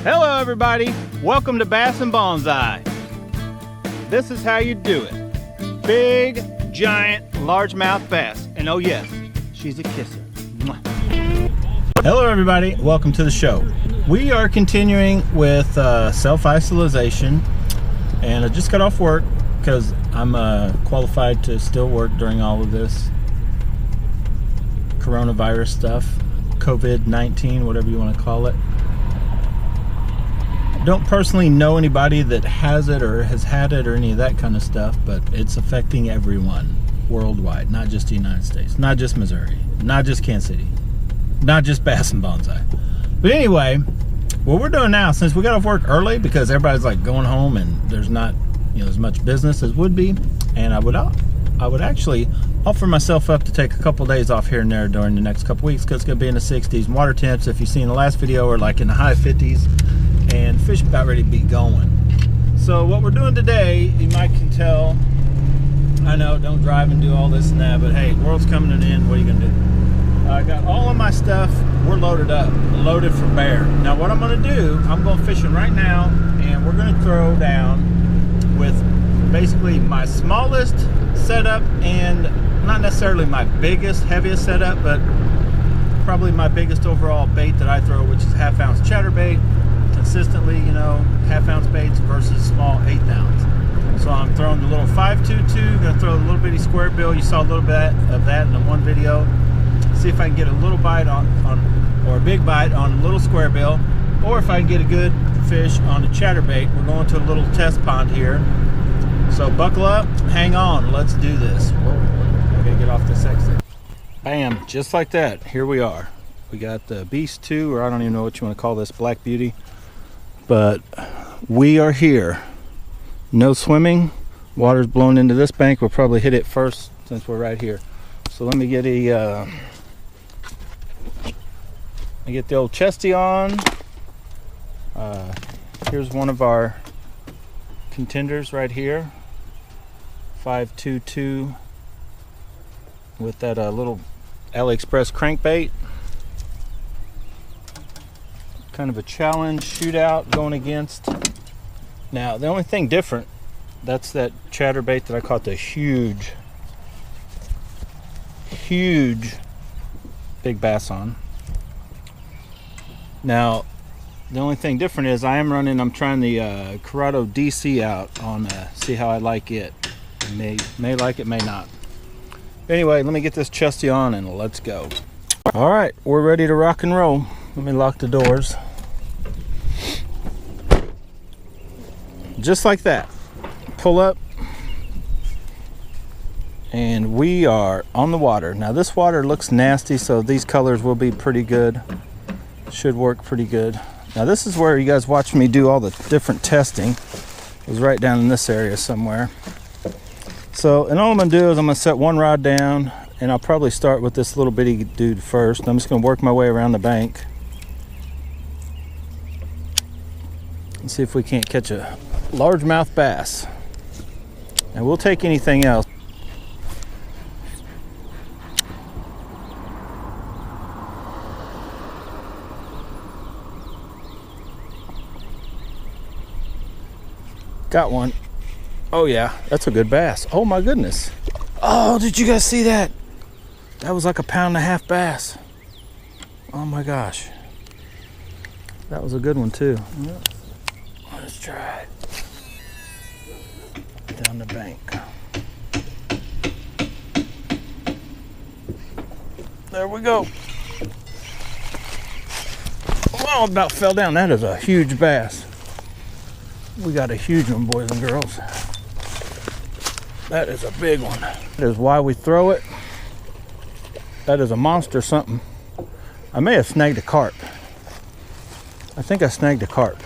Hello everybody, welcome to Bass and Bonsai. This is how you do it. Big, giant, largemouth bass. And oh yes, she's a kisser. Mwah. Hello everybody, welcome to the show. We are continuing with self-isolation, and I just got off work because I'm qualified to still work during all of this coronavirus stuff, COVID-19, whatever you want to call it. Don't personally know anybody that has it or has had it or any of that kind of stuff, but it's affecting everyone worldwide, not just the United States, not just Missouri, not just Kansas City, not just Bass and Bonsai. But anyway, what we're doing now, since we got off work early because everybody's like going home and there's not, you know, as much business as would be, and I would actually offer myself up to take a couple days off here and there during the next couple weeks because it's going to be in the 60s. And water temps, if you've seen the last video, are like in the high 50s. And fish about ready to be going. So what we're doing today, you might can tell, I know, don't drive and do all this and that, but hey, the world's coming to an end. What are you gonna do? I got all of my stuff, we're loaded up, loaded for bear. Now what I'm gonna do, I'm going fishing right now, and we're gonna throw down with basically my smallest setup and not necessarily my biggest, heaviest setup, but probably my biggest overall bait that I throw, which is 1/2 ounce chatterbait. Consistently, you know, 1/2 ounce baits versus small 1/8 ounce. So I'm throwing the little 522, gonna throw the little bitty square bill. You saw a little bit of that in the one video. See if I can get a little bite on or a big bite on a little square bill, or if I can get a good fish on a chatterbait. We're going to a little test pond here. So buckle up, hang on, let's do this. Whoa, I gotta get off this exit. Bam, just like that, here we are. We got the Beast 2, or I don't even know what you want to call this, Black Beauty. But we are here. No swimming. Water's blowing into this bank. We'll probably hit it first since we're right here. So let me get the old chesty on. Here's one of our contenders right here. 522 with that little AliExpress crankbait. Kind of a challenge shootout going against. Now the only thing different, that's that chatterbait that I caught the huge big bass on. Now the only thing different is I'm trying the Corrado DC out on see how I like it. May like it, may not. Anyway, let me get this chesty on and let's go. All right, we're ready to rock and roll. Let me lock the doors. Just like that. Pull up. And we are on the water. Now this water looks nasty, so these colors will be pretty good. Should work pretty good. Now this is where you guys watch me do all the different testing. It was right down in this area somewhere. So, and all I'm gonna do is I'm gonna set one rod down, and I'll probably start with this little bitty dude first. I'm just gonna work my way around the bank and see if we can't catch a largemouth bass. And we'll take anything else. Got one. Oh yeah, that's a good bass. Oh my goodness. Oh, did you guys see that? That was like a 1.5 pound bass. Oh my gosh. That was a good one too. Yep. Let's try it. Down the bank. There we go. Oh, about fell down. That is a huge bass. We got a huge one, boys and girls. That is a big one. That is why we throw it. That is a monster something. I may have snagged a carp. I think I snagged a carp.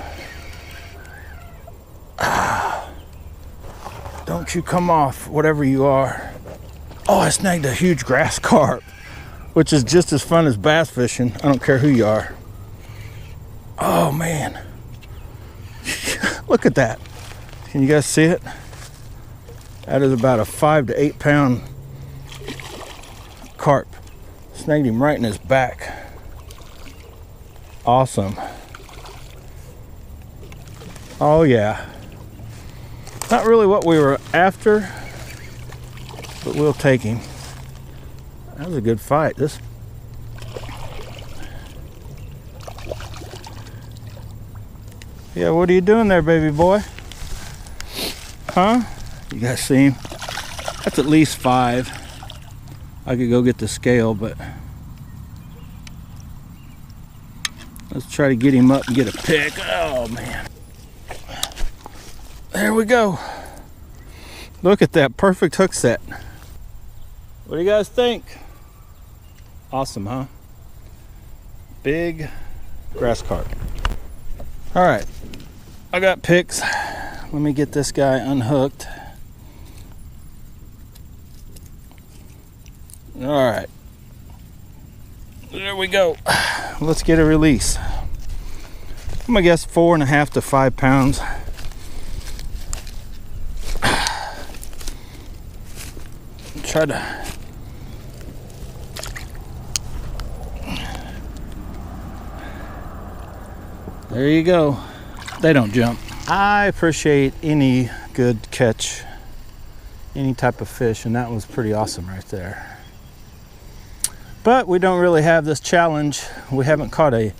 Don't you come off, whatever you are. Oh, I snagged a huge grass carp, which is just as fun as bass fishing. I don't care who you are. Oh man. Look at that. Can you guys see it? That is about a 5 to 8 pound carp. Snagged him right in his back. Awesome. Oh yeah. Not really what we were after, but we'll take him. That was a good fight. This. Yeah, what are you doing there, baby boy? Huh? You guys see him? That's at least 5. I could go get the scale, but let's try to get him up and get a pick. Oh man. There we go. Look at that perfect hook set. What do you guys think? Awesome, huh? Big grass carp. All right, I got picks. Let me get this guy unhooked. All right, there we go. Let's get a release. I'm gonna guess 4.5 to 5 pounds. Try to. There you go. They don't jump. I appreciate any good catch, any type of fish, and that was pretty awesome right there. But we don't really have this challenge. We haven't caught a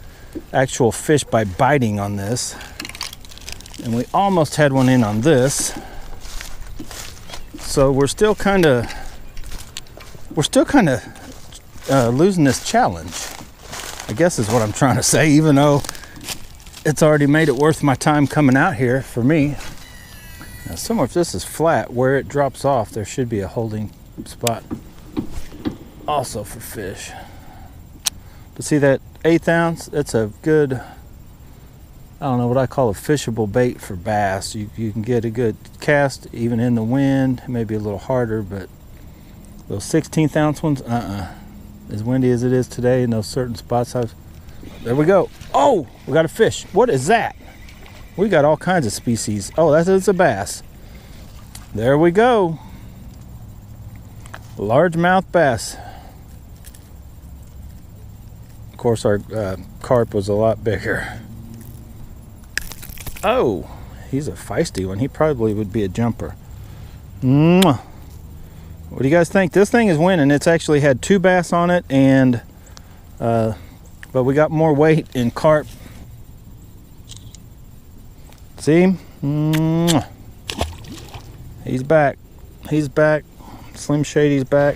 actual fish by biting on this, and we almost had one in on this. So we're still kind of losing this challenge, I guess is what I'm trying to say, even though it's already made it worth my time coming out here for me. Now somewhere, if this is flat, where it drops off, there should be a holding spot also for fish. But see that 1/8 ounce, it's a good, I don't know what I call a fishable bait for bass. You can get a good cast even in the wind, maybe a little harder, but those 1/16 ounce ones, as windy as it is today in those certain spots, there we go. Oh, we got a fish. What is that? We got all kinds of species. Oh, that's a bass. There we go. Largemouth bass. Of course, our carp was a lot bigger. Oh, he's a feisty one. He probably would be a jumper. Mwah. What do you guys think? This thing is winning. It's actually had 2 bass on it, and but we got more weight in carp. See him? Mwah. He's back. He's back. Slim Shady's back.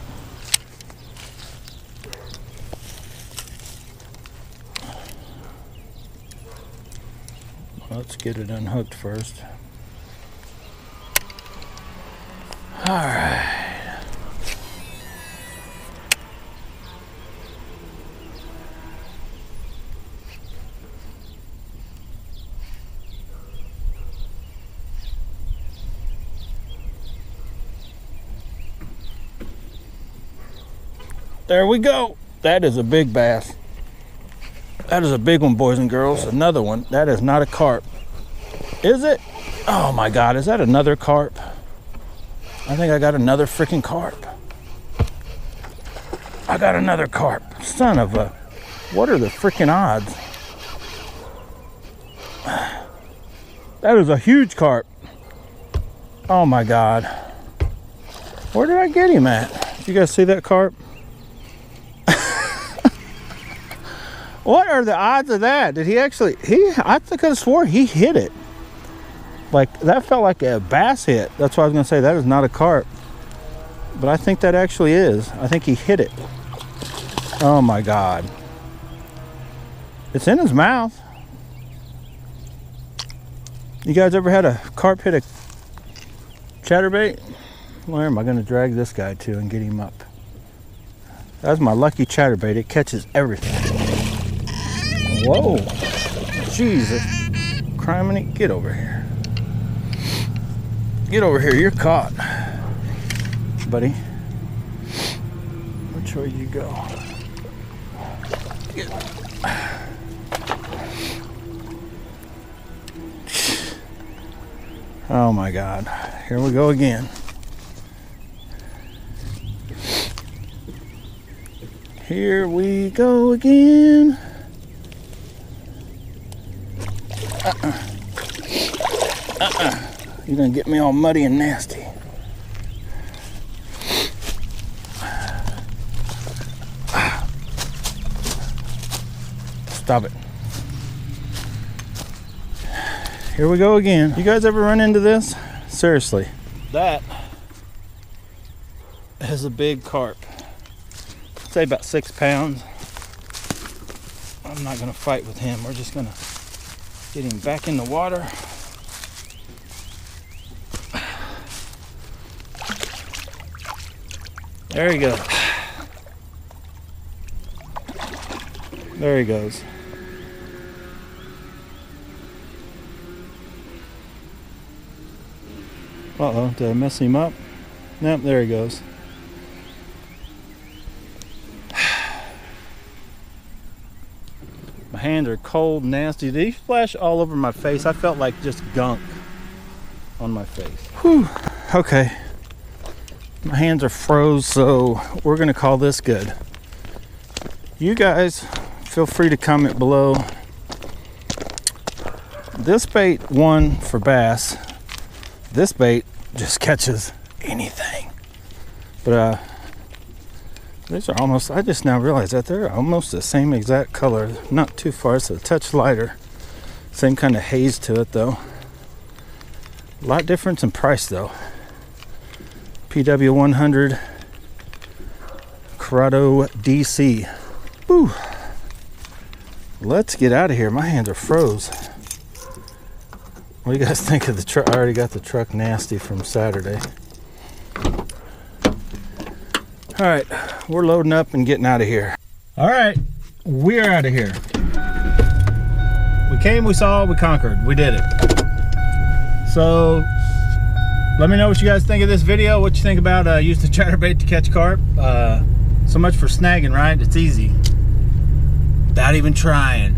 Let's get it unhooked first. All right. There we go. That is a big bass. That is a big one, boys and girls. Another one. That is not a carp. Is it? Oh my God, is that another carp? I think I got another freaking carp. I got another carp. Son of a, what are the freaking odds? That is a huge carp. Oh my God. Where did I get him at? Did you guys see that carp? What are the odds of that? Did he actually, I think I swore he hit it. Like, that felt like a bass hit. That's why I was gonna say that is not a carp. But I think that actually is. I think he hit it. Oh my God. It's in his mouth. You guys ever had a carp hit a chatterbait? Where am I gonna drag this guy to and get him up? That's my lucky chatterbait. It catches everything. Whoa, Jesus, criminy, get over here. Get over here, you're caught. Buddy, which way you go? Get. Oh my God, here we go again. Here we go again. You're gonna get me all muddy and nasty. Stop it. Here we go again. You guys ever run into this? Seriously. That is a big carp. I'd say about 6 pounds. I'm not gonna fight with him. We're just gonna get him back in the water. There he goes. There he goes. Uh-oh, did I mess him up? Nope, there he goes. My hands are cold, nasty. Did he splash all over my face? I felt like just gunk on my face. Whew, okay. My hands are froze, so we're gonna call this good. You guys, feel free to comment below. This bait won for bass. This bait just catches anything. But these are almost, I just now realized that they're almost the same exact color. Not too far, it's a touch lighter. Same kind of haze to it though. A lot difference in price though. PW 100 Corrado DC. Woo. Let's get out of here. My hands are froze. What do you guys think of the truck? I already got the truck nasty from Saturday. All right, we're loading up and getting out of here. All right, we are out of here. We came, we saw, we conquered. We did it. So let me know what you guys think of this video. What you think about use the chatterbait to catch carp. So much for snagging, right? It's easy without even trying.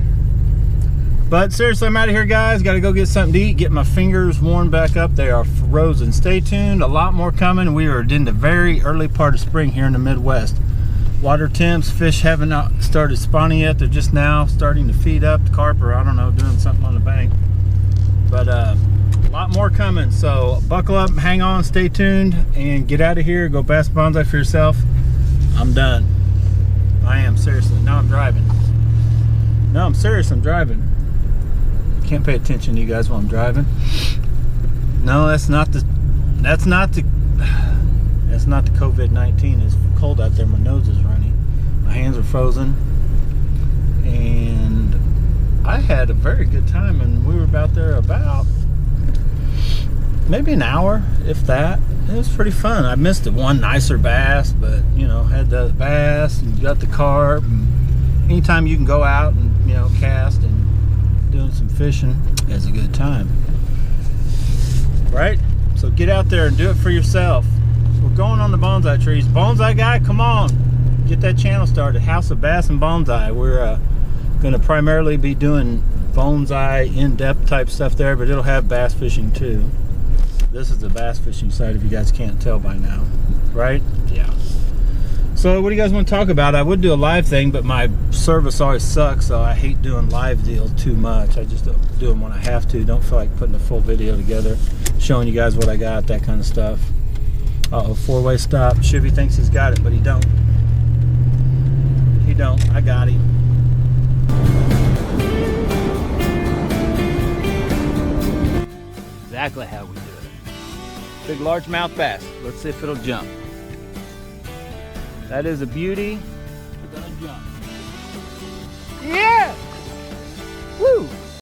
But seriously, I'm out of here, guys. Got to go get something to eat, get my fingers warmed back up. They are frozen. Stay tuned. A lot more coming. We are in the very early part of spring here in the Midwest. Water temps, fish haven't started spawning yet. They're just now starting to feed up. The carp are, I don't know, doing something on the bank. But a lot more coming. So buckle up, hang on, stay tuned, and get out of here. Go bass bonsai for yourself. I'm done. I am, seriously. Now I'm driving. No, I'm serious. I'm driving. Can't pay attention to you guys while I'm driving. No, that's not the COVID-19. It's cold out there. My nose is runny. My hands are frozen. And I had a very good time, and we were about there about maybe an hour, if that. It was pretty fun. I missed the one nicer bass, but you know, had the bass and got the carp. And anytime you can go out and, you know, cast and doing some fishing is a good time, right? So get out there and do it for yourself. We're going on the bonsai trees. Bonsai guy, come on, get that channel started. House of Bass and Bonsai. We're going to primarily be doing bonsai in-depth type stuff there, but it'll have bass fishing too. This is the bass fishing side, if you guys can't tell by now, right? Yeah. So what do you guys want to talk about? I would do a live thing, but my service always sucks, so I hate doing live deals too much. I just do them when I have to. Don't feel like putting a full video together, showing you guys what I got, that kind of stuff. Uh-oh, four-way stop. Chevy thinks he's got it, but he don't. He don't. I got him. Exactly how we do it. Big largemouth bass. Let's see if it'll jump. That is a beauty. We're gonna jump. Yeah! Woo!